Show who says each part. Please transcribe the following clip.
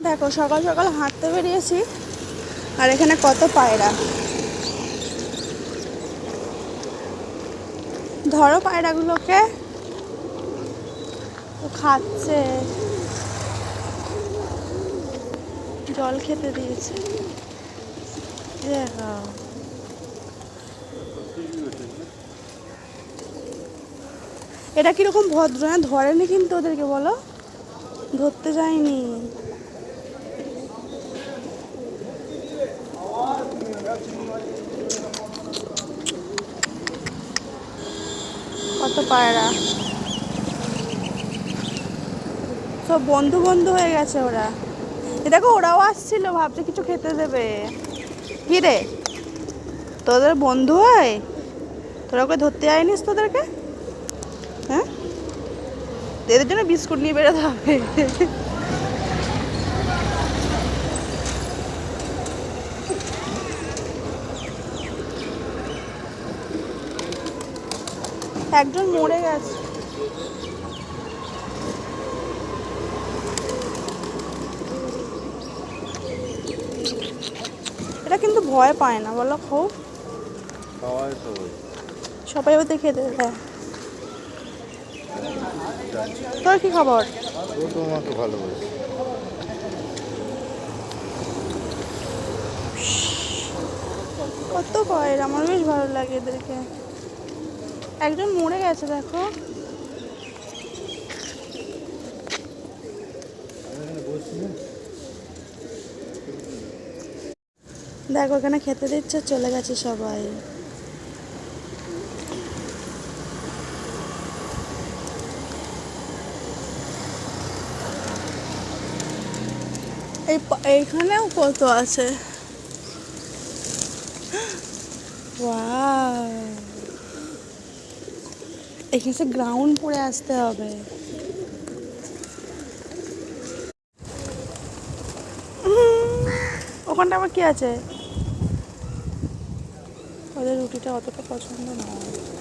Speaker 1: দেখো সকাল সকাল হাঁটতে বেরিয়েছি আর এখানে কত পায়রা। ধরো পায়রাগুলোকে, খাচ্ছে, জল খেতে দিয়েছে। দেখো এটা কিরকম ভদ্র, না ধরেনি কিন্তু ওদেরকে, বলো ধরতে যায়নি। কত পায়রা, সব বন্ধু বন্ধু হয়ে গেছে ওরা। দেখো ওরাও আসছিল, ভাবছে কিছু খেতে দেবে। কি রে, তোদের বন্ধু হয়, তোরা ওকে ধরতে যায়নিস তোদেরকে? হ্যাঁ, এদের জন্য বিস্কুট নিয়ে বেরোতে হবে। একজন মরে গেছে। এটা কিন্তু ভয় পায় না, বলো খুব। সবাই ওতে খেতে দেয়। তোর কি খবর?
Speaker 2: তোমাকে ভালোবাসি।
Speaker 1: কত পায়রা, আমার বেশ ভালো লাগে এদেরকে। একজন মরে গেছে দেখো। দেখো এখানে খেতে দিচ্ছে, চলে গেছে সবাই। এইখানেও কত আছে। ওয়াও, এখানে গ্রাউন্ড পরে আসতে হবে। ওখানটা আবার কি আছে? ওদের রুটিটা অতটা পছন্দ নয়।